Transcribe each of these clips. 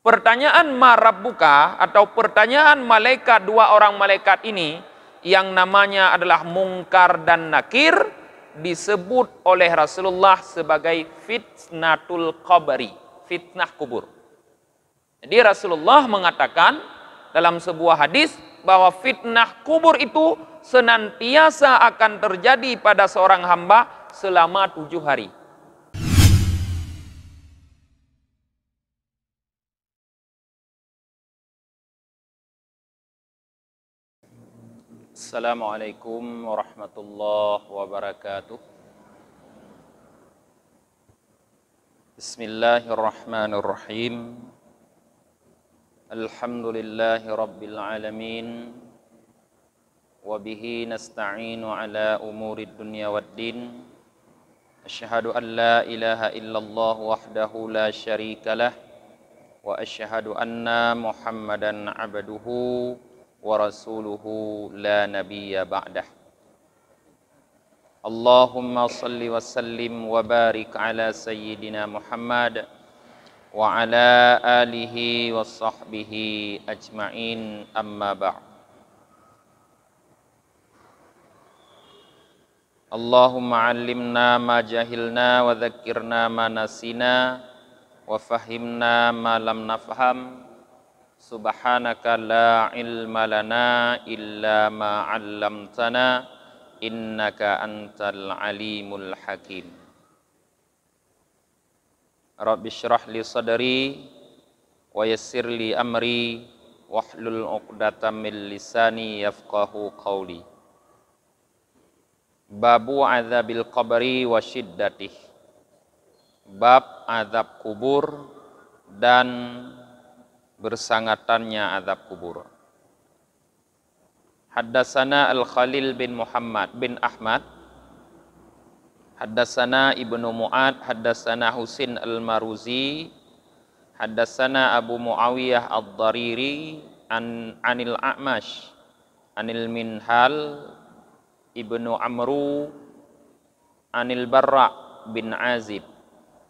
Pertanyaan ma rabbuka atau pertanyaan malaikat, dua orang malaikat ini yang namanya adalah Mungkar dan Nakir, disebut oleh Rasulullah sebagai fitnatul qabri, fitnah kubur. Jadi Rasulullah mengatakan dalam sebuah hadis bahwa fitnah kubur itu senantiasa akan terjadi pada seorang hamba selama 7 hari. Assalamualaikum warahmatullahi wabarakatuh. Bismillahirrahmanirrahim. Alhamdulillahi rabbil alamin. Wabihi nasta'inu ala umurid dunya waddin. Asyhadu an la ilaha illallah wahdahu la syarikalah. Wa asyhadu anna Muhammadan abduhu wa rasuluhu la nabiyya ba'dah. Allahumma salli wa sallim wa barik ala sayyidina Muhammad wa ala alihi wa sahbihi ajma'in, amma ba'd. Allahumma allimna ma jahilna wa dhakkirna ma nasina wa fahimna ma lam nafham. Subhanaka la ilma lana illa ma 'allamtana innaka antal alimul hakim. Rabbi shrah li sadri wa yassir li amri wahlul 'uqdatam min lisani yafqahu qawli. Babu adzabil qabri wa shiddatih. Bab azab kubur dan bersangatannya azab kubur. Haddatsana Al-Khalil bin Muhammad bin Ahmad, haddatsana Ibnu Mu'ad, haddatsana Husin Al-Maruzi, haddatsana Abu Muawiyah Ad-Dariri anil A'mash anil Minhal Ibnu Amru anil Barra bin Azib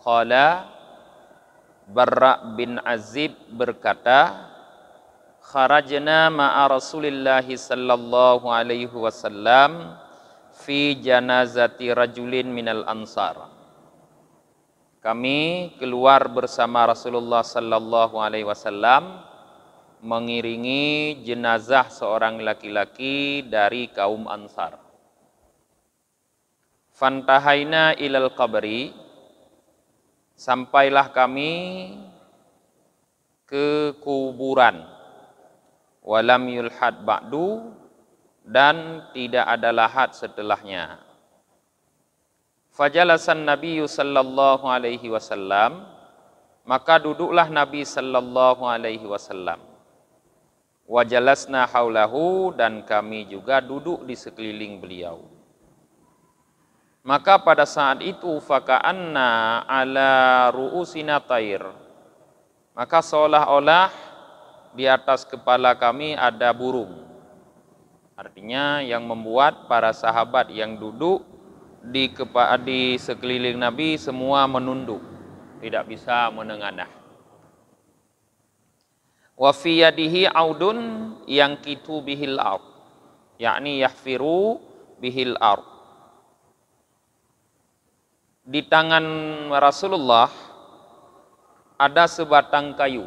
qala, Barra bin Azib berkata, kharajna ma'a Rasulillahi sallallahu alaihi wasallam fi janazati rajulin minal ansar. Kami keluar bersama Rasulullah sallallahu alaihi wasallam mengiringi jenazah seorang laki-laki dari kaum Ansar. Fantahaina ilal qabri, sampailah kami ke kuburan. Walam yulhad ba'du, dan tidak ada lahat setelahnya. Fajalasan Nabi sallallahu alaihi wasallam, maka duduklah Nabi sallallahu alaihi wasallam. Wajalasna haulahu, dan kami juga duduk di sekeliling beliau. Maka pada saat itu faka'anna ala ru'usina tair, maka seolah-olah di atas kepala kami ada burung. Artinya yang membuat para sahabat yang duduk di sekeliling Nabi semua menunduk, tidak bisa menengadah. Wa fi yadihi audun yang kitu bihil ard, yakni yahfiru bihil ard. Di tangan Rasulullah ada sebatang kayu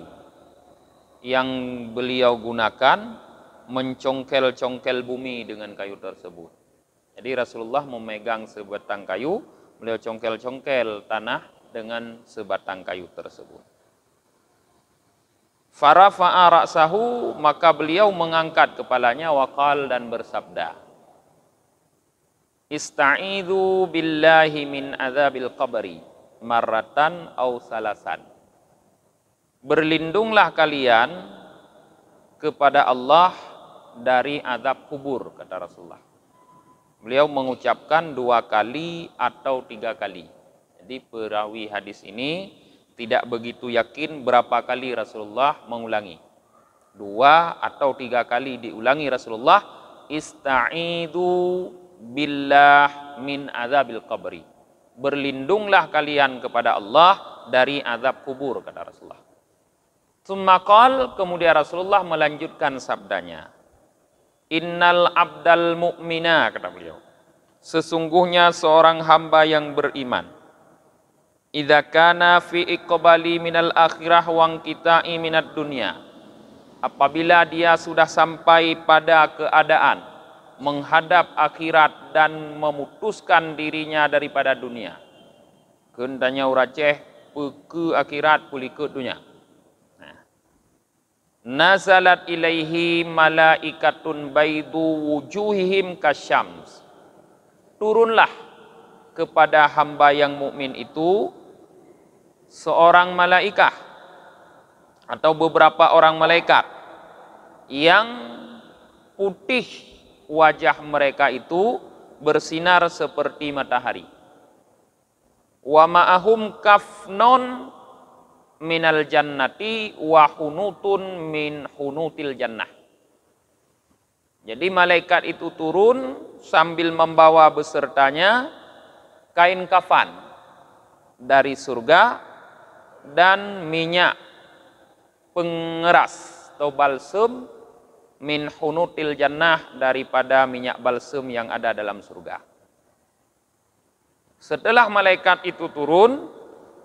yang beliau gunakan mencongkel-congkel bumi dengan kayu tersebut. Jadi Rasulullah memegang sebatang kayu, beliau congkel-congkel tanah dengan sebatang kayu tersebut. Farafa'a ra'sahu, maka beliau mengangkat kepalanya, waqal, dan bersabda, Ista'idhu billahi min azabil qabri marratan aw salasan. Berlindunglah kalian kepada Allah dari azab kubur, kata Rasulullah. Beliau mengucapkan 2 kali atau 3 kali. Jadi perawi hadis ini tidak begitu yakin berapa kali Rasulullah mengulangi. 2 atau 3 kali diulangi Rasulullah, Ista'idhu billah min azabil qabri. Berlindunglah kalian kepada Allah dari azab kubur, kata Rasulullah. Tsumma qala, kemudian Rasulullah melanjutkan sabdanya. Innal abdal mu'mina, kata beliau. Sesungguhnya seorang hamba yang beriman. Idza kana fi iqbali minal akhirah wa qita'i minad dunya. Apabila dia sudah sampai pada keadaan menghadap akhirat dan memutuskan dirinya daripada dunia. Kendanya uraceh ke akhirat puli ke dunia. Nazalat ilaihi malaikatun baidu wujuhihim kasyams. Turunlah kepada hamba yang mukmin itu seorang malaikat atau beberapa orang malaikat yang putih wajah mereka itu bersinar seperti matahari. Wa ma'ahum kafnon minal jannati wa hunutun min hunutil jannah. Jadi malaikat itu turun sambil membawa besertanya kain kafan dari surga dan minyak pengeras atau balsem min hunutil jannah, daripada minyak balsem yang ada dalam surga. Setelah malaikat itu turun,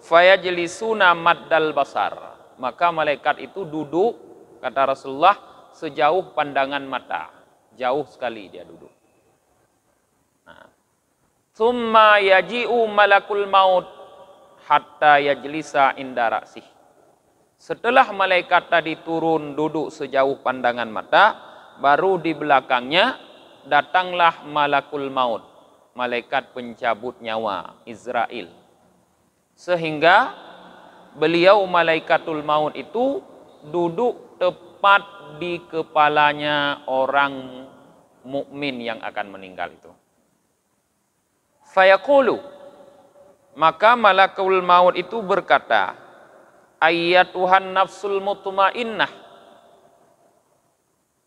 fayajlisuna maddal basar, maka malaikat itu duduk, kata Rasulullah, sejauh pandangan mata, jauh sekali dia duduk. Tsumma yaji'u malakul maut hatta yajlisa inda ra'sih. Setelah malaikat tadi turun duduk sejauh pandangan mata, baru di belakangnya datanglah malakul maut, malaikat pencabut nyawa, Israel. Sehingga beliau malaikatul maut itu duduk tepat di kepalanya orang mukmin yang akan meninggal itu. Fayaqulu, maka malakul maut itu berkata, ayyatuhan nafsul mutmainnah,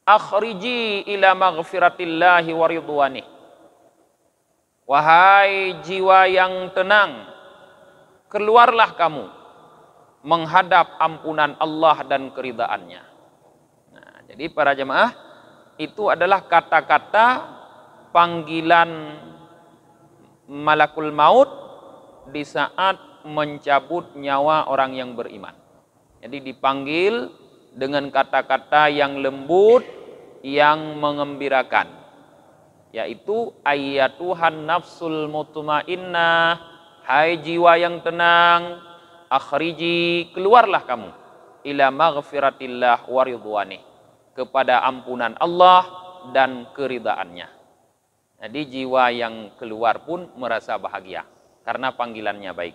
akhriji ila maghfiratillahi wa ridwanih. Wahai jiwa yang tenang, keluarlah kamu menghadap ampunan Allah dan keridhaannya. Nah, jadi para jemaah, itu adalah kata-kata panggilan malakul maut di saat mencabut nyawa orang yang beriman. Jadi dipanggil dengan kata-kata yang lembut, yang mengembirakan, yaitu ayyatuhan nafsul mutmainnah, hai jiwa yang tenang, akhriji, keluarlah kamu, ila maghfiratillah wa ridwanih, kepada ampunan Allah dan keridhaannya. Jadi jiwa yang keluar pun merasa bahagia karena panggilannya baik.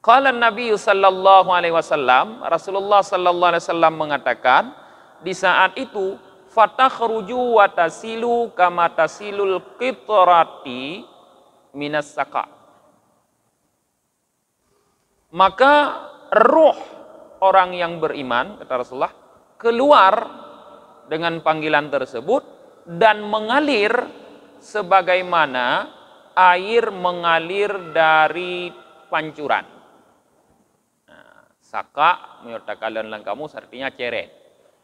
Qala Nabi sallallahu alaihi wasallam, Rasulullah sallallahu alaihi wasallam mengatakan, di saat itu fatakhruju wa tasilu kama tasilul qitrati minas saqa. Maka ruh orang yang beriman, kata Rasulullah, keluar dengan panggilan tersebut dan mengalir sebagaimana air mengalir dari pancuran. Saka menyertakan lang kamu artinya ceret,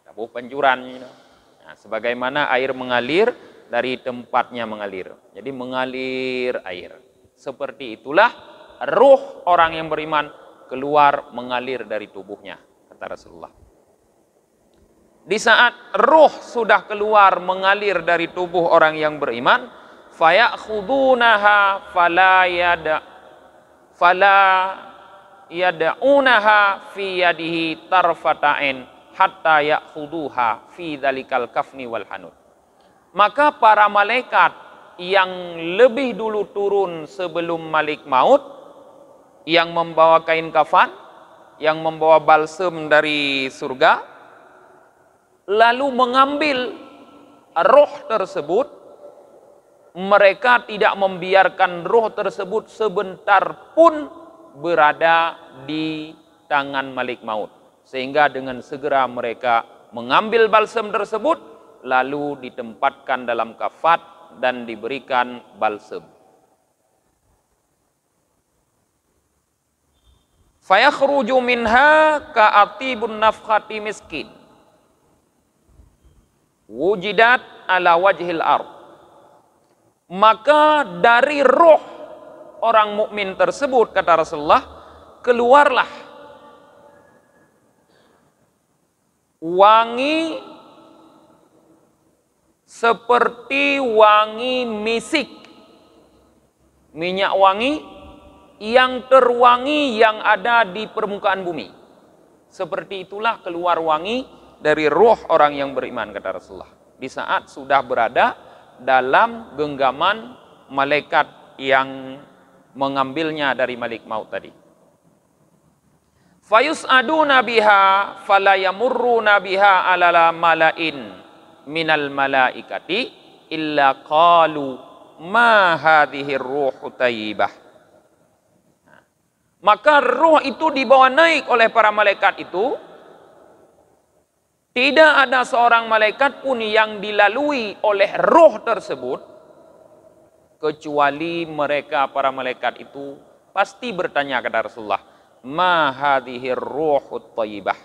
tabuh pancuran. Nah, sebagaimana air mengalir dari tempatnya mengalir, jadi mengalir air. Seperti itulah ruh orang yang beriman keluar mengalir dari tubuhnya, kata Rasulullah. Di saat ruh sudah keluar mengalir dari tubuh orang yang beriman, fayakhudunaha fala yada'unaha fi yadihi tarfata'in hatta ya'khuduha fi dhalikal kafni wal hanud. Maka para malaikat yang lebih dulu turun sebelum Malik Maut, yang membawa kain kafan, yang membawa balsem dari surga, lalu mengambil roh tersebut, mereka tidak membiarkan roh tersebut sebentar pun berada di tangan Malik Maut, sehingga dengan segera mereka mengambil balsem tersebut lalu ditempatkan dalam kafat dan diberikan balsem. Fayakhruju minha ka'atibun nafkhati miskin. Wujidat ala wajhil ard. Maka dari roh orang mukmin tersebut, kata Rasulullah, keluarlah wangi seperti wangi misik, minyak wangi yang terwangi yang ada di permukaan bumi. Seperti itulah keluar wangi dari roh orang yang beriman, kata Rasulullah, di saat sudah berada dalam genggaman malaikat yang mengambilnya dari malik maut tadi. Fayus'aduna biha fala yamurruna biha ala malain minal malaikati illa qalu ma hadhihi ruhu tayyibah. Maka ruh itu dibawa naik oleh para malaikat itu. Tidak ada seorang malaikat pun yang dilalui oleh roh tersebut, kecuali mereka para malaikat itu pasti bertanya kepada Rasulullah, ma hadhihi ruhut thayyibah.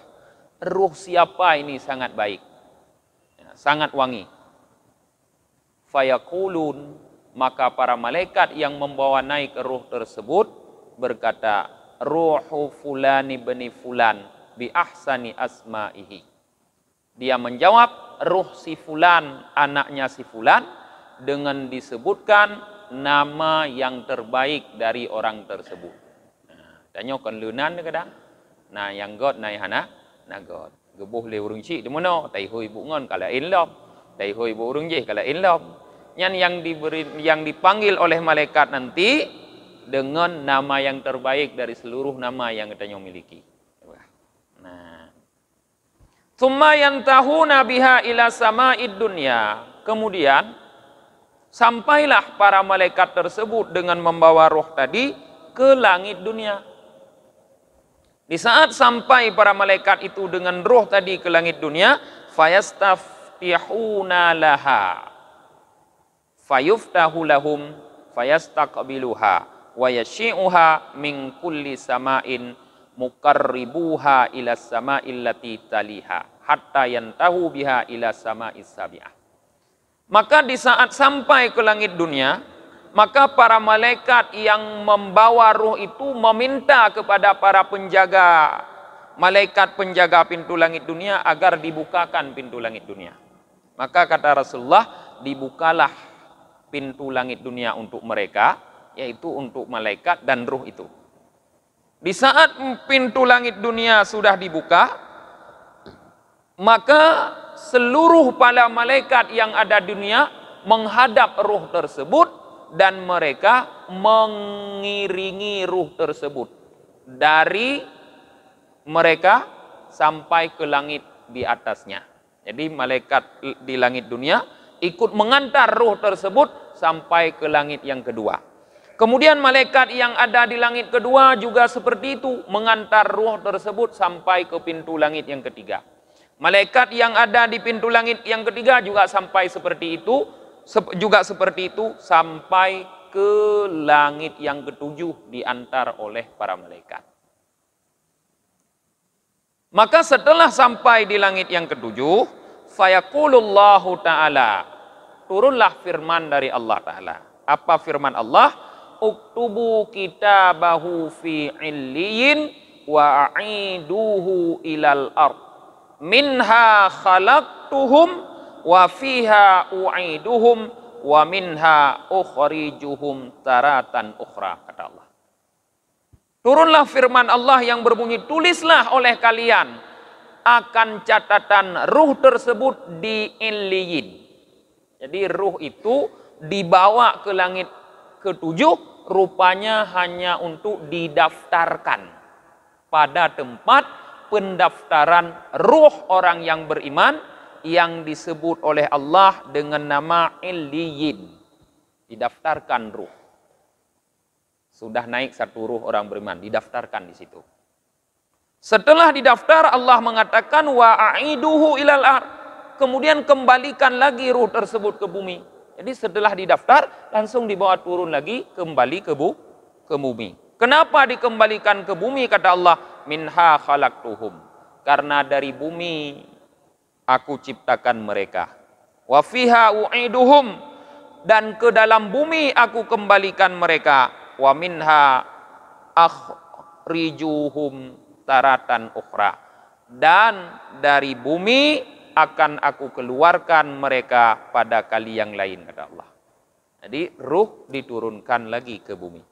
Ruh siapa ini sangat baik, sangat wangi. Fayaqulun, maka para malaikat yang membawa naik ruh tersebut berkata, ruhu fulani bani fulan bi ahsani asma'ihi. Dia menjawab, ruh si fulan, anaknya si fulan, dengan disebutkan nama yang terbaik dari orang tersebut. Tanya kon lunan kadang. Nah yang god nai hana, na god. Gebuh le urung cik di mana? Tai hui bu ngon kala in lom. Tai hui bu urung je kala in lom. Yang dipanggil oleh malaikat nanti dengan nama yang terbaik dari seluruh nama yang kita miliki. Nah, tsumma yantahuna biha ila sama'id dunya. Kemudian sampailah para malaikat tersebut dengan membawa roh tadi ke langit dunia. Di saat sampai para malaikat itu dengan roh tadi ke langit dunia, fayastaftihuna laha fayuftahu lahum fayastaqbiluha wa yashi'uha min kulli sama'in muqarribuha ila sama'il lati taliha hatta yantahu biha ila sama'is sabi'ah. Maka di saat sampai ke langit dunia, maka para malaikat yang membawa ruh itu meminta kepada para penjaga, malaikat penjaga pintu langit dunia agar dibukakan pintu langit dunia. Maka kata Rasulullah, dibukalah pintu langit dunia untuk mereka, yaitu untuk malaikat dan ruh itu. Di saat pintu langit dunia sudah dibuka, maka seluruh para malaikat yang ada di dunia menghadap ruh tersebut dan mereka mengiringi ruh tersebut dari mereka sampai ke langit di atasnya. Jadi malaikat di langit dunia ikut mengantar ruh tersebut sampai ke langit yang kedua. Kemudian malaikat yang ada di langit kedua juga seperti itu, mengantar ruh tersebut sampai ke pintu langit yang ketiga. Malaikat yang ada di pintu langit yang ketiga juga sampai seperti itu, sampai ke langit yang ketujuh diantar oleh para malaikat. Maka setelah sampai di langit yang ketujuh, fayaqulullahu ta'ala, turunlah firman dari Allah Ta'ala. Apa firman Allah? Uktubu kitabahu fi illiyin wa a'iduhu ilal ard. Minha khalaqtuhum wa fiha u'iduhum wa minha ukhrijuhum taratan ukhra, kata Allah. Turunlah firman Allah yang berbunyi, tulislah oleh kalian akan catatan ruh tersebut di illiyin. Jadi ruh itu dibawa ke langit ketujuh, rupanya hanya untuk didaftarkan pada tempat pendaftaran ruh orang yang beriman yang disebut oleh Allah dengan nama illiyin. Didaftarkan ruh. Sudah naik satu ruh orang beriman, didaftarkan di situ. Setelah didaftar, Allah mengatakan wa a'iduhu ilal ard. Kemudian kembalikan lagi ruh tersebut ke bumi. Jadi setelah didaftar, langsung dibawa turun lagi kembali ke bumi. Kenapa dikembalikan ke bumi? Kata Allah, minha khalaqtuhum. Karena dari bumi aku ciptakan mereka. Wa fiha u'iduhum. Dan ke dalam bumi aku kembalikan mereka. Wa minha akhrijuhum taratan ukhra. Dan dari bumi akan aku keluarkan mereka pada kali yang lain, kata Allah. Jadi ruh diturunkan lagi ke bumi.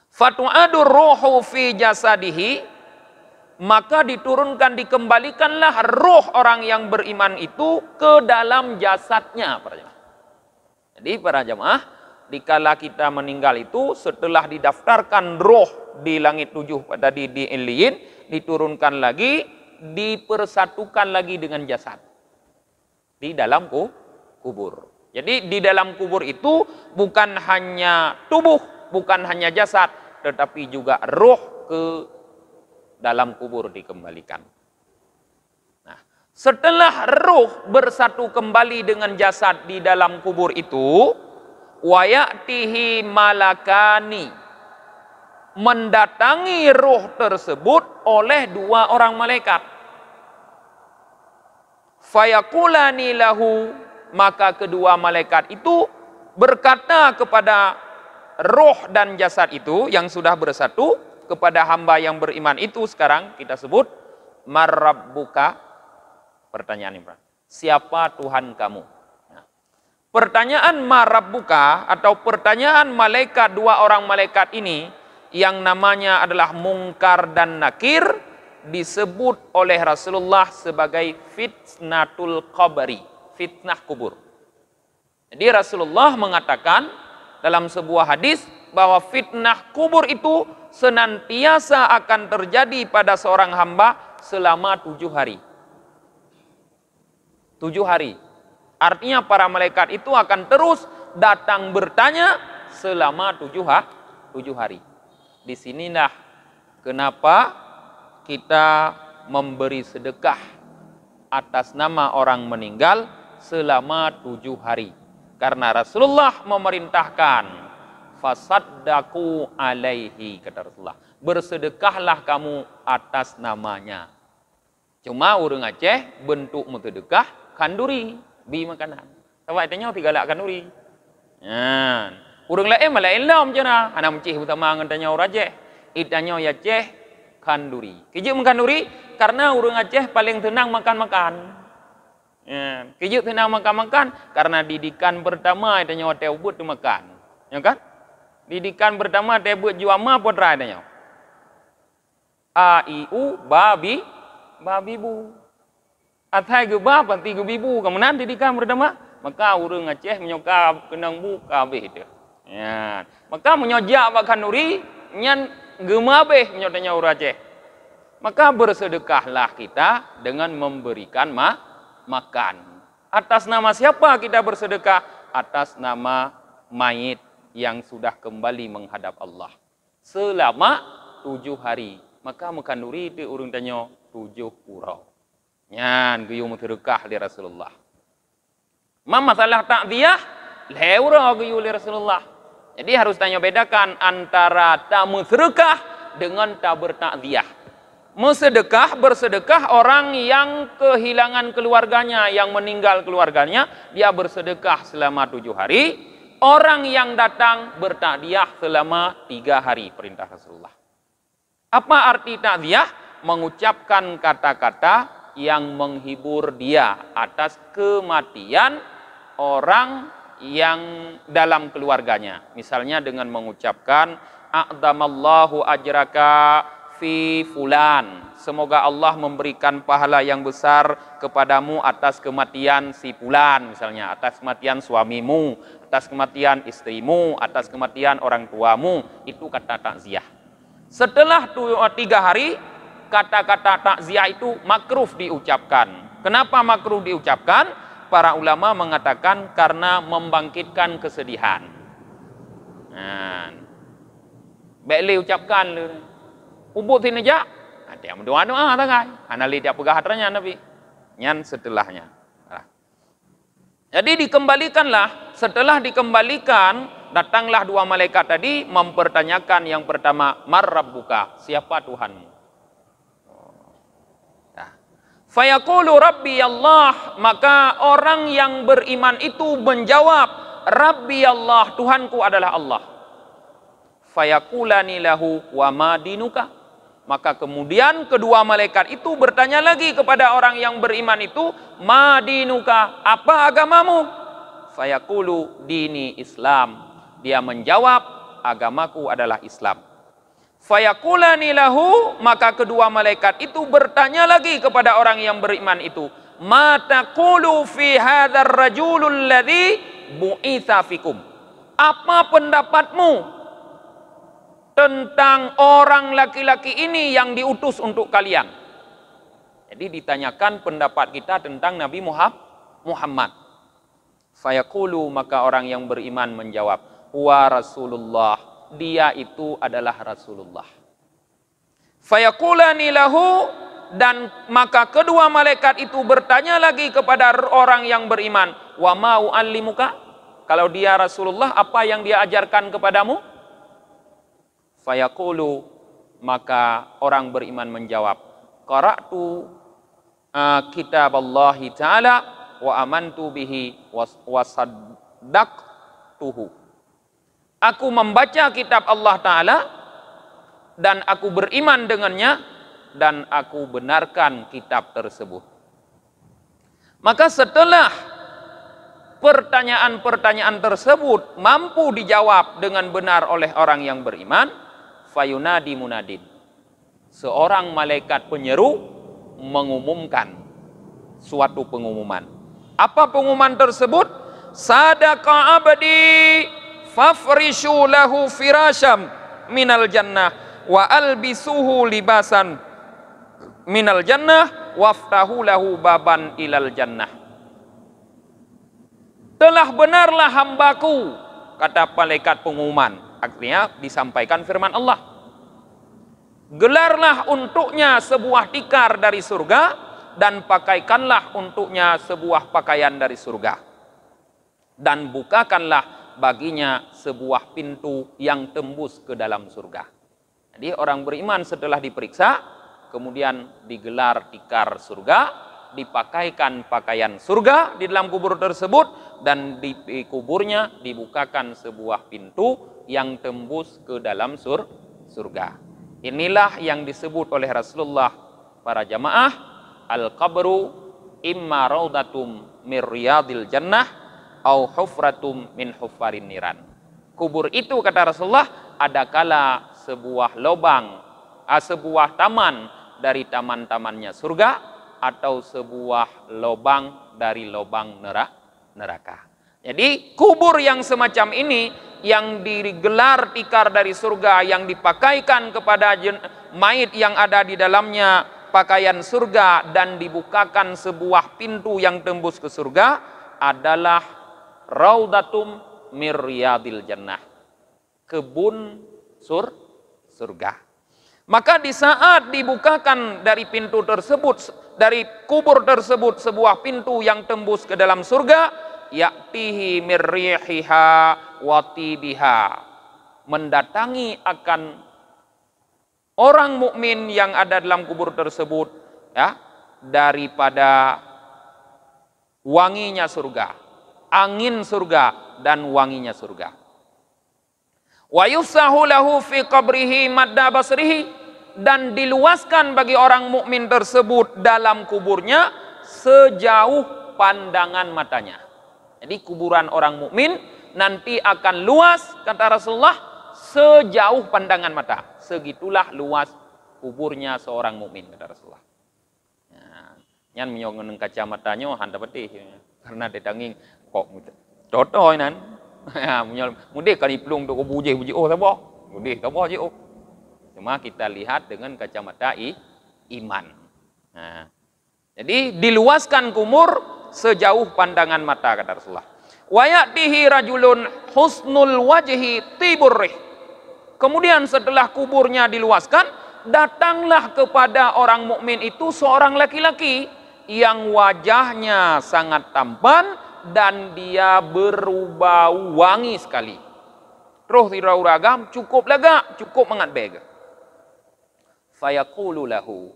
Fatu'adur ruhu fi jasadihi, maka diturunkan, dikembalikanlah ruh orang yang beriman itu ke dalam jasadnya, para jemaah. Jadi para jemaah, dikala kita meninggal itu, setelah didaftarkan ruh di langit 7 tadi di Iliyin, diturunkan lagi, dipersatukan lagi dengan jasad di dalam kubur. Jadi di dalam kubur itu bukan hanya tubuh, bukan hanya jasad, tetapi juga ruh ke dalam kubur dikembalikan. Nah, setelah ruh bersatu kembali dengan jasad di dalam kubur itu, wayatihi malakani, mendatangi ruh tersebut oleh 2 orang malaikat. Fayakulani lahu, maka kedua malaikat itu berkata kepada roh dan jasad itu yang sudah bersatu, kepada hamba yang beriman itu, sekarang kita sebut marrabbuka. Pertanyaan ini, siapa Tuhan kamu? Nah, pertanyaan marrabbuka atau pertanyaan malaikat, 2 orang malaikat ini yang namanya adalah Mungkar dan Nakir, disebut oleh Rasulullah sebagai fitnatul qabri, fitnah kubur. Jadi Rasulullah mengatakan dalam sebuah hadis bahwa fitnah kubur itu senantiasa akan terjadi pada seorang hamba selama 7 hari. 7 hari. Artinya para malaikat itu akan terus datang bertanya selama 7 hari. Di sinilah kenapa kita memberi sedekah atas nama orang meninggal selama 7 hari. Karena Rasulullah memerintahkan, fasaddaku alaihi, kata Rasulullah, bersedekahlah kamu atas namanya. Cuma orang Aceh bentuk sedekah kanduri, bi makanan. Tahu artinya 3 lak kanduri. Nah, orang lain malah elam je nah. Anak Aceh utama ngantanya orang Aceh. Itanya ya Aceh kanduri. Kijik mengkanduri karena orang Aceh paling tenang makan-makan. Ya, kijik tenang makan-makan karena didikan pertama itanya hotel buat tu makan. Ya kan? Didikan pertama dia buat juama putra itanya. A I U babi bu. Atai ke bab anti ke bibu, kemudian didikan pertama, maka orang Aceh menyokap kenang buka habis itu. Ya, maka menyojak makan nuri nyan gemabeh menyotanya orang Aceh. Maka bersedekahlah kita dengan memberikan makan. Atas nama siapa kita bersedekah? Atas nama mayit yang sudah kembali menghadap Allah selama 7 hari. Maka makan nuri itu urang tanya 7 purau. Nyan guyung sedekah li Rasulullah. Masalah takziah leura guyung li Rasulullah. Jadi harus tanya bedakan antara tamu sedekah dengan tak bertakziah. Bersedekah orang yang kehilangan keluarganya, yang meninggal keluarganya, dia bersedekah selama 7 hari. Orang yang datang bertakziah selama 3 hari, perintah Rasulullah. Apa arti takziah? Mengucapkan kata-kata yang menghibur dia atas kematian orang yang dalam keluarganya. Misalnya dengan mengucapkan a'damallahu ajraka fi fulan. Semoga Allah memberikan pahala yang besar kepadamu atas kematian si fulan, misalnya atas kematian suamimu, atas kematian istrimu, atas kematian orang tuamu. Itu kata takziah. Setelah 3 hari, kata-kata takziah itu makruh diucapkan. Kenapa makruh diucapkan? Para ulama mengatakan karena membangkitkan kesedihan. Nah, baiklah ucapkan. Ubut sini aja. Ada yang berdoa-doa tangai. Anali dia pegah hatranya Nabi. Nyan setelahnya. Jadi dikembalikanlah. Setelah dikembalikan Datanglah dua malaikat tadi mempertanyakan yang pertama, "Man rabbuka?" Siapa Tuhanmu? Fayaqulu Rabbi Allah, maka orang yang beriman itu menjawab, Rabbi Allah, Tuhanku adalah Allah. Fayaqulani lahu wa ma dinuka, maka kemudian kedua malaikat itu bertanya lagi kepada orang yang beriman itu, ma dinuka, apa agamamu? Fayaqulu dini Islam, dia menjawab, agamaku adalah Islam. Fayaqulani lahu, maka kedua malaikat itu bertanya lagi kepada orang yang beriman itu, ma taqulu fi hadzal rajulul ladzi bu'itsa fikum, apa pendapatmu tentang orang laki-laki ini yang diutus untuk kalian? Jadi ditanyakan pendapat kita tentang Nabi Muhammad. Fayaqulu, maka orang yang beriman menjawab, wa Rasulullah, dia itu adalah Rasulullah. Fayaqulani lahu, dan maka kedua malaikat itu bertanya lagi kepada orang yang beriman, wa ma uallimuka, kalau dia Rasulullah apa yang dia ajarkan kepadamu? Fayaqulu, maka orang beriman menjawab, qara'tu kitaballahi ta'ala wa amantu bihi wa saddaqtuhu. Aku membaca kitab Allah Ta'ala dan aku beriman dengannya dan aku benarkan kitab tersebut. Maka setelah pertanyaan-pertanyaan tersebut mampu dijawab dengan benar oleh orang yang beriman, fayunadi munadin, seorang malaikat penyeru mengumumkan suatu pengumuman. Apa pengumuman tersebut? Sadaqa abdi fafrishu lahu firasham minal jannah wa albisuhu libasan minal jannah waftahu lahu baban ilal jannah. Telah benarlah hambaku, kata malaikat pengumuman. Artinya disampaikan firman Allah. Gelarlah untuknya sebuah tikar dari surga dan pakaikanlah untuknya sebuah pakaian dari surga. Dan bukakanlah baginya sebuah pintu yang tembus ke dalam surga. Jadi orang beriman setelah diperiksa, kemudian digelar tikar surga, dipakaikan pakaian surga di dalam kubur tersebut, dan di kuburnya dibukakan sebuah pintu yang tembus ke dalam surga. Inilah yang disebut oleh Rasulullah para jamaah, al-qabru imma raudatum mir riyadil jannah au hufratum min huffarin niran. Kubur itu, kata Rasulullah, adakala sebuah lubang, sebuah taman dari taman-tamannya surga, atau sebuah lubang dari lubang neraka. Jadi kubur yang semacam ini, yang digelar tikar dari surga, yang dipakaikan kepada mayit yang ada di dalamnya pakaian surga, dan dibukakan sebuah pintu yang tembus ke surga, adalah raudatum mir riyadil jannah, kebun surga. Maka di saat dibukakan dari pintu tersebut, dari kubur tersebut, sebuah pintu yang tembus ke dalam surga, ya'tihi mir rihiha wa tibiha, mendatangi akan orang mukmin yang ada dalam kubur tersebut, ya, daripada wanginya surga, angin surga dan wanginya surga. Wa yufsahu lahu fi qabrihi madda basrihi, dan diluaskan bagi orang mukmin tersebut dalam kuburnya sejauh pandangan matanya. Jadi kuburan orang mukmin nanti akan luas, kata Rasulullah, sejauh pandangan mata. Segitulah luas kuburnya seorang mukmin, kata Rasulullah. Nyan menyong kacamatanya handa petih, karena detanging kok contoh nan. Mudah kali pelung tu bujih oh apa? Mudah apa je oh. Cuma kita lihat dengan kacamata iman. Nah, jadi diluaskan kubur sejauh pandangan mata, kata Rasulullah. Wa ya'tihi rajulun husnul wajhi tiburrih. Kemudian setelah kuburnya diluaskan, datanglah kepada orang mukmin itu seorang laki-laki yang wajahnya sangat tampan dan dia berbau wangi sekali. Roh tidak uragam, cukup lega, cukup mengatbeg. Fayaqulu lahu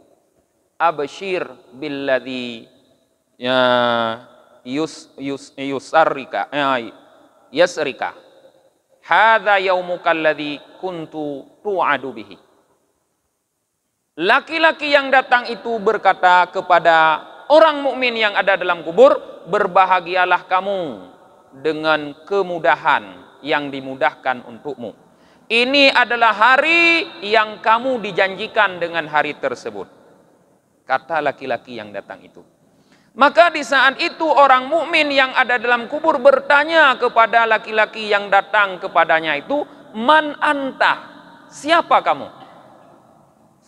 abshir billadhi yasrika hadza yaumuka alladhi kuntu tu'adu bihi. Laki-laki yang datang itu berkata kepada orang mukmin yang ada dalam kubur, berbahagialah kamu dengan kemudahan yang dimudahkan untukmu. Ini adalah hari yang kamu dijanjikan dengan hari tersebut. Kata laki-laki yang datang itu. Maka di saat itu orang mukmin yang ada dalam kubur bertanya kepada laki-laki yang datang kepadanya itu, man anta? Siapa kamu?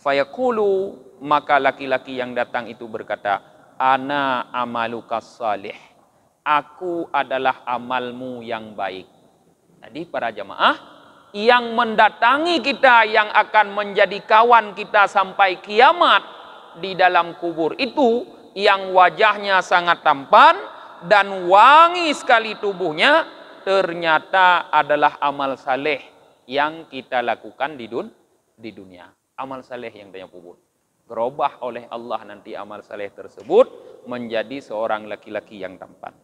Fayaqulu, maka laki-laki yang datang itu berkata, ana amaluka salih. Aku adalah amalmu yang baik. Jadi para jamaah, yang mendatangi kita, yang akan menjadi kawan kita sampai kiamat di dalam kubur itu, yang wajahnya sangat tampan dan wangi sekali tubuhnya, ternyata adalah amal saleh yang kita lakukan di dunia. Amal saleh yang dalam kubur. Berubah oleh Allah nanti amal saleh tersebut menjadi seorang laki-laki yang tampan.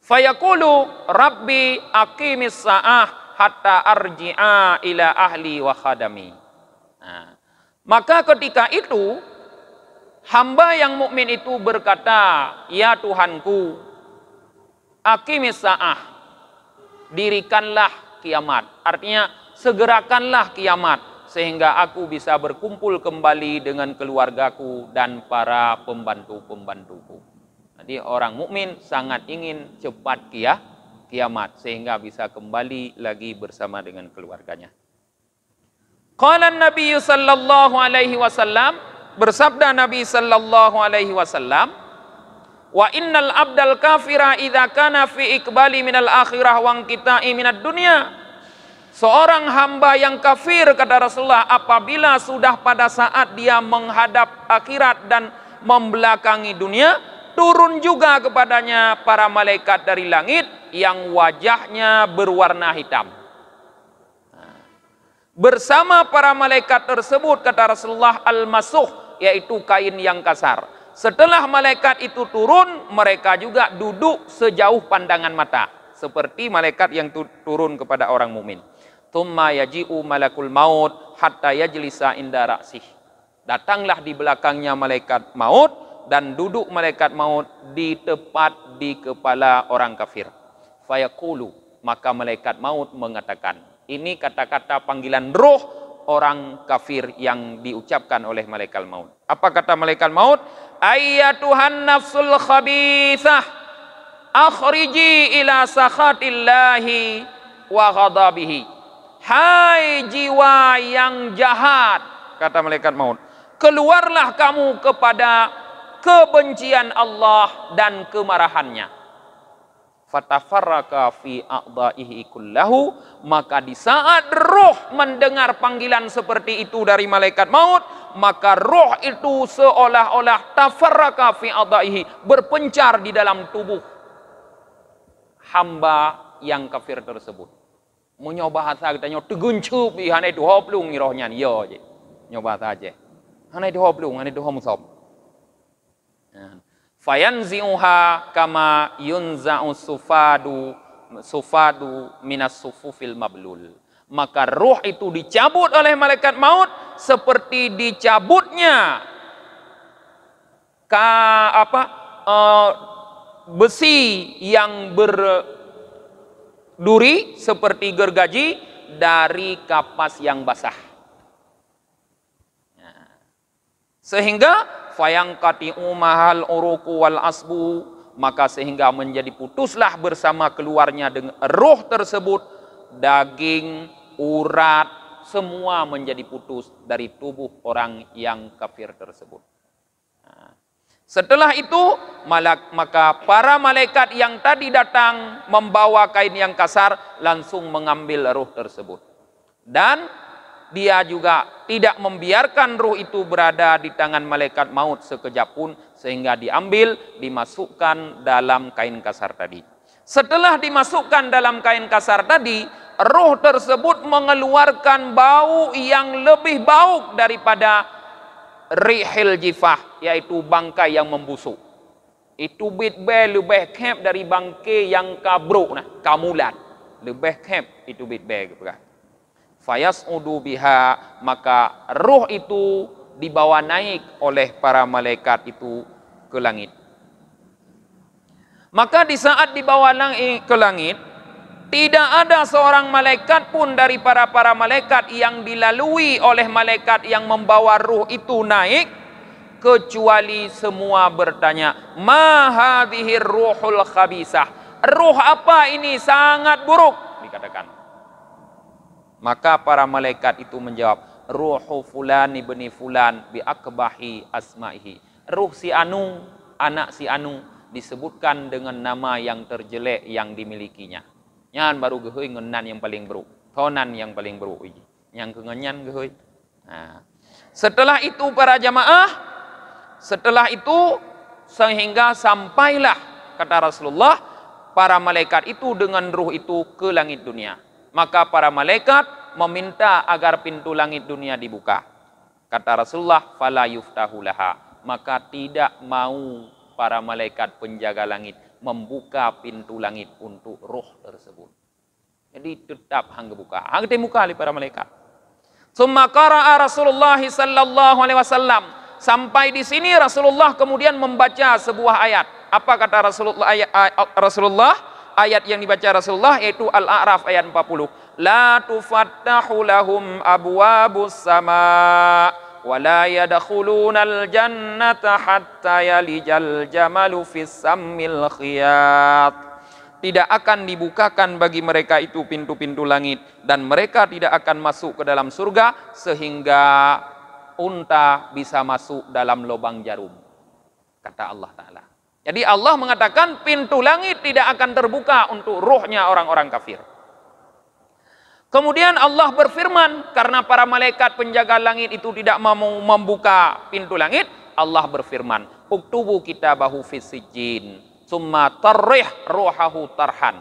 Fayaqulu rabbi aqimis sa'ah hatta arji'a ila ahli wa khadami. Nah, maka ketika itu hamba yang mukmin itu berkata, ya Tuhanku, aqimis sa'ah, dirikanlah kiamat. Artinya segerakanlah kiamat sehingga aku bisa berkumpul kembali dengan keluargaku dan para pembantu-pembantuku. Jadi orang mukmin sangat ingin cepat kiamat sehingga bisa kembali lagi bersama dengan keluarganya. Qala Nabi sallallahu alaihi wasallam, bersabda Nabi sallallahu alaihi wasallam, wa innal abdal kafira idza kana fi iqbali minal akhirah wa inqita'i minad dunya. Seorang hamba yang kafir, kata Rasulullah, apabila sudah pada saat dia menghadap akhirat dan membelakangi dunia, turun juga kepadanya para malaikat dari langit yang wajahnya berwarna hitam. Bersama para malaikat tersebut, kata Rasulullah, al-masuh, yaitu kain yang kasar. Setelah malaikat itu turun, mereka juga duduk sejauh pandangan mata, seperti malaikat yang turun kepada orang mukmin. Tsumma yaji'u malakul maut hatta yajlisa inda ra'sih. Datanglah di belakangnya malaikat maut dan duduk malaikat maut di tepat di kepala orang kafir. Fayaqulu, maka malaikat maut mengatakan, ini kata-kata panggilan roh orang kafir yang diucapkan oleh malaikat maut. Apa kata malaikat maut? Ayyatuhan nafsul khabithah, akhriji ila sakhatillahi wa ghadabihi. Hai jiwa yang jahat, kata malaikat maut, keluarlah kamu kepada kebencian Allah dan kemarahannya. Fatafarraka fi a'dha'ihi kullahu, maka di saat roh mendengar panggilan seperti itu dari malaikat maut, maka roh itu seolah-olah tafarraka fi a'dha'ihi, berpencar di dalam tubuh hamba yang kafir tersebut. Mau nyoba bahasa katanya teguncup di hanai dohoplung rohnya nih, yo je. Nyoba saja. Hanai dohoplung, hanai dohomsob. Fayanzi'uha kama yunza'u sufadu minas sufufil mablul. Maka roh itu dicabut oleh malaikat maut seperti dicabutnya besi yang berduri seperti gergaji dari kapas yang basah. Sehingga fayangqati'u mahal uruku wal asbu, maka sehingga menjadi putuslah bersama keluarnya dengan roh tersebut daging, urat, semua menjadi putus dari tubuh orang yang kafir tersebut. Setelah itu maka para malaikat yang tadi datang membawa kain yang kasar langsung mengambil ruh tersebut. Dan dia juga tidak membiarkan ruh itu berada di tangan malaikat maut sekejap pun, sehingga diambil, dimasukkan dalam kain kasar tadi. Setelah dimasukkan dalam kain kasar tadi, ruh tersebut mengeluarkan bau yang lebih bau daripada rihil jifah, yaitu bangkai yang membusuk. Itu bit-be lebih kep dari bangkai yang kabruk, kamulat. Lebih kep itu bit-be. Fayas'udu biha, maka ruh itu dibawa naik oleh para malaikat itu ke langit. Maka di saat dibawa ke langit, tidak ada seorang malaikat pun dari para malaikat yang dilalui oleh malaikat yang membawa ruh itu naik, kecuali semua bertanya, ma hadhir ruhul khabisah, ruh apa ini sangat buruk, dikatakan. Maka para malaikat itu menjawab, ruhu fulan ibni fulan bi akbahi asma'ihi, ruh si anu, anak si anu, disebutkan dengan nama yang terjelek yang dimilikinya. Nyan baru gehoy ngenan yang paling buruk, tonan yang paling buruk ini. Yang kengenyan gehoy. Nah, setelah itu para jamaah, setelah itu sehingga sampailah kata Rasulullah para malaikat itu dengan ruh itu ke langit dunia. Maka para malaikat meminta agar pintu langit dunia dibuka. Kata Rasulullah, fala yuftahu laha, maka tidak mau para malaikat penjaga langit membuka pintu langit untuk ruh tersebut. Jadi tetap hang buka. Hang dibuka oleh para malaikat. Summa qara'a Rasulullah sallallahu alaihi wasallam. Sampai di sini Rasulullah kemudian membaca sebuah ayat. Apa kata Rasulullah? Ayat yang dibaca Rasulullah yaitu Al-A'raf ayat 40. La tufattahu lahum abwabus sama' wala yadkhulunal jannata hatta yalijal jamalu fis sammil khiyat. Tidak akan dibukakan bagi mereka itu pintu-pintu langit, dan mereka tidak akan masuk ke dalam surga sehingga unta bisa masuk dalam lubang jarum, kata Allah Ta'ala. Jadi Allah mengatakan pintu langit tidak akan terbuka untuk ruhnya orang-orang kafir. Kemudian Allah berfirman, karena para malaikat penjaga langit itu tidak mau membuka pintu langit, Allah berfirman, uktubu kitabahu fis sijjin, summa tarrih ruhahu tarhan.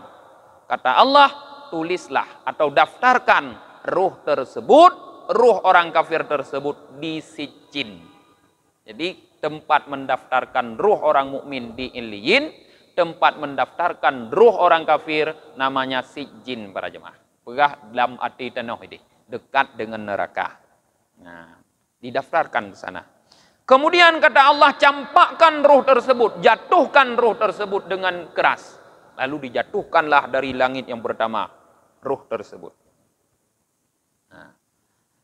Kata Allah, tulislah atau daftarkan ruh tersebut, ruh orang kafir tersebut di sijjin. Jadi tempat mendaftarkan ruh orang mukmin di Illiyin, tempat mendaftarkan ruh orang kafir namanya sijjin para jemaah. Pegah dalam arti tanah ini, dekat dengan neraka. Nah, didaftarkan ke sana. Kemudian kata Allah, campakkan ruh tersebut, jatuhkan ruh tersebut dengan keras. Lalu dijatuhkanlah dari langit yang pertama ruh tersebut. Nah,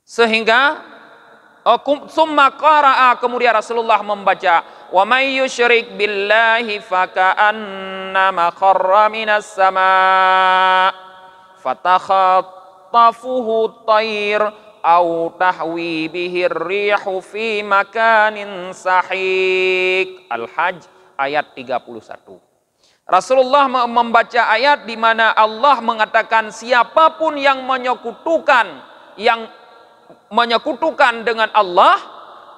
sehingga summa qara'a, kemudian Rasulullah membaca, wa may yusyrik billahi faka'annama kharra minas sama' fatakhattafuhu tayr au tahwi bihi rihu fi makanin sahik. Al-Hajj ayat 31. Rasulullah membaca ayat di mana Allah mengatakan siapapun yang menyekutukan dengan Allah,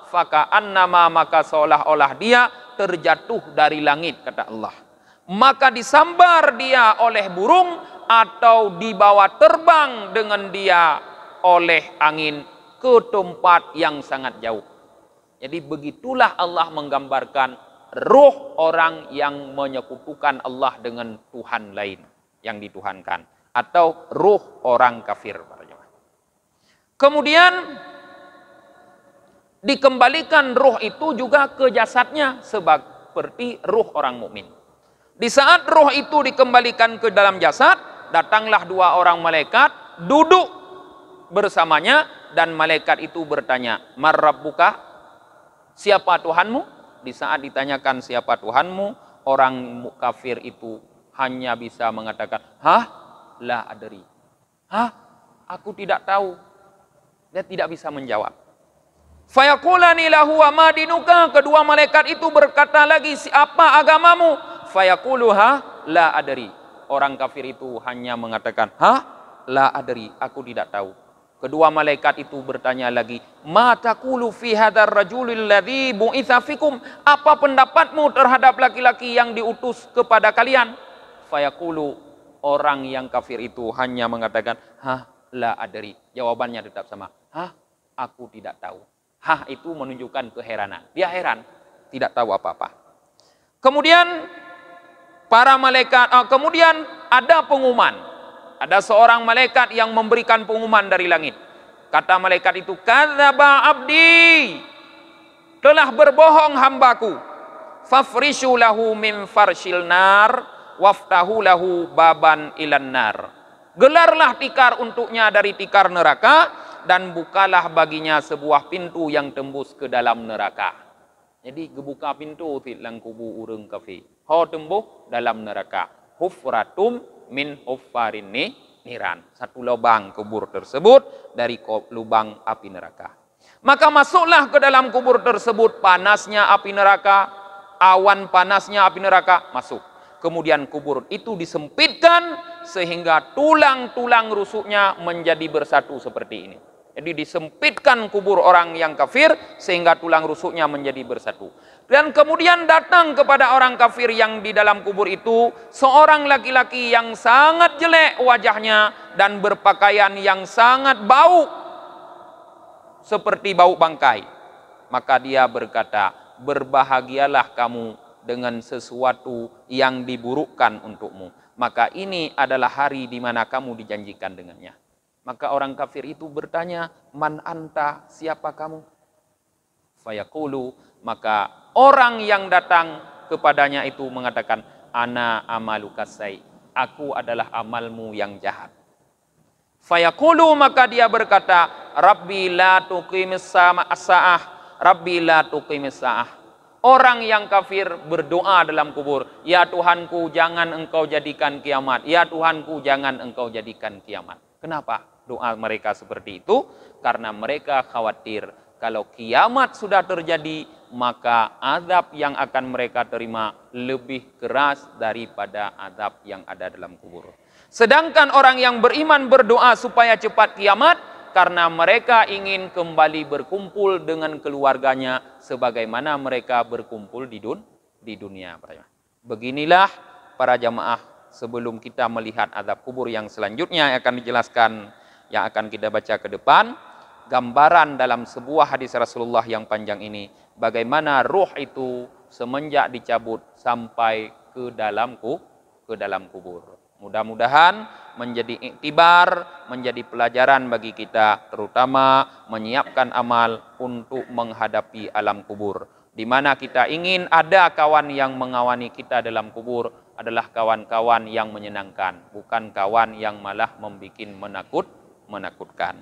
faka'annama, maka seolah-olah dia terjatuh dari langit, kata Allah. Maka disambar dia oleh burung atau dibawa terbang dengan dia oleh angin ke tempat yang sangat jauh. Jadi begitulah Allah menggambarkan ruh orang yang menyekutukan Allah dengan Tuhan lain yang dituhankan, atau ruh orang kafir. Kemudian dikembalikan ruh itu juga ke jasadnya seperti ruh orang mukmin. Di saat ruh itu dikembalikan ke dalam jasad, datanglah dua orang malaikat duduk bersamanya, dan malaikat itu bertanya, "Man rabbuka?" Siapa Tuhanmu? Di saat ditanyakan siapa Tuhanmu, orang kafir itu hanya bisa mengatakan, "Hah? La adri." Hah? Aku tidak tahu. Dia tidak bisa menjawab. Fayaqulani lahu wa ma dinuka. Kedua malaikat itu berkata lagi, "Siapa agamamu?" Fayaquluha la adri. Orang kafir itu hanya mengatakan, "Hah? La adri, aku tidak tahu." Kedua malaikat itu bertanya lagi, "Ma taqulu fi hadzal rajulil ladzi bu'itsa fikum?" Apa pendapatmu terhadap laki-laki yang diutus kepada kalian? fayaqulu, orang yang kafir itu hanya mengatakan, hah, la adri. Jawabannya tetap sama, hah, aku tidak tahu. Hah itu menunjukkan keheranan. Dia heran, tidak tahu apa-apa. Kemudian para malaikat, kemudian ada pengumuman. Ada seorang malaikat yang memberikan pengumuman dari langit. Kata malaikat itu, kadzaba abdi, telah berbohong hambaku. Fafrishu lahu min farshil nar, waftahu lahu baban ilan nar. Gelarlah tikar untuknya dari tikar neraka, dan bukalah baginya sebuah pintu yang tembus ke dalam neraka. Jadi gebuka pintu lang kubu urang kafir. Ho tembus dalam neraka. Hufratum min huffarin niran. Satu lubang kubur tersebut dari lubang api neraka. Maka masuklah ke dalam kubur tersebut, panasnya api neraka, awan panasnya api neraka masuk. Kemudian kubur itu disempitkan sehingga tulang-tulang rusuknya menjadi bersatu seperti ini. Jadi disempitkan kubur orang yang kafir sehingga tulang rusuknya menjadi bersatu. Dan kemudian datang kepada orang kafir yang di dalam kubur itu seorang laki-laki yang sangat jelek wajahnya dan berpakaian yang sangat bau seperti bau bangkai. Maka dia berkata, berbahagialah kamu dengan sesuatu yang diburukkan untukmu. Maka ini adalah hari di mana kamu dijanjikan dengannya. Maka orang kafir itu bertanya, man anta, siapa kamu? Fayaqulu, maka orang yang datang kepadanya itu mengatakan, ana amaluka sai, aku adalah amalmu yang jahat. Fayaqulu, maka dia berkata, rabbi la tuqimis sa'ah, rabbi la tuqimis sa'ah. Orang yang kafir berdoa dalam kubur, ya Tuhanku jangan engkau jadikan kiamat, ya Tuhanku jangan engkau jadikan kiamat. Kenapa doa mereka seperti itu? Karena mereka khawatir kalau kiamat sudah terjadi, maka azab yang akan mereka terima lebih keras daripada azab yang ada dalam kubur. Sedangkan orang yang beriman berdoa supaya cepat kiamat, karena mereka ingin kembali berkumpul dengan keluarganya sebagaimana mereka berkumpul di dunia. Beginilah para jamaah, sebelum kita melihat azab kubur yang selanjutnya yang akan dijelaskan, yang akan kita baca ke depan, gambaran dalam sebuah hadis Rasulullah yang panjang ini, bagaimana ruh itu semenjak dicabut sampai ke dalam kubur. Mudah-mudahan menjadi iktibar, menjadi pelajaran bagi kita, terutama menyiapkan amal untuk menghadapi alam kubur. Di mana kita ingin ada kawan yang mengawani kita dalam kubur, adalah kawan-kawan yang menyenangkan, bukan kawan yang malah membuat menakutkan.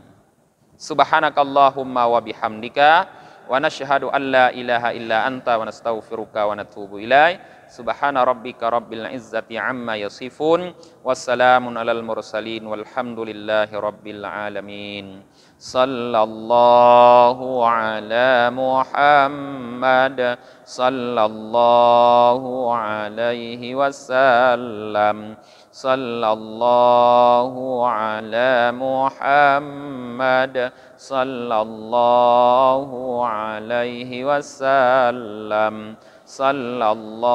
Subhanakallahumma wa bihamdika wa nashhadu an la ilaha illa anta wa nastaghfiruka wa natubu ilaik. Subhana rabbika rabbil izzati amma yasifun, wassalamun alal mursalin, walhamdulillahi rabbil alamin. Sallallahu ala Muhammad, sallallahu alaihi wasallam. Sallallahu ala Muhammad, sallallahu alaihi wasallam. Sallallahu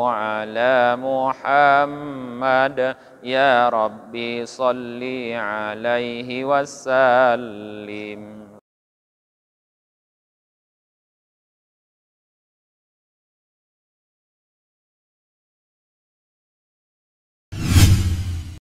ala Muhammad, ya Rabbi salli alaihi wasallim.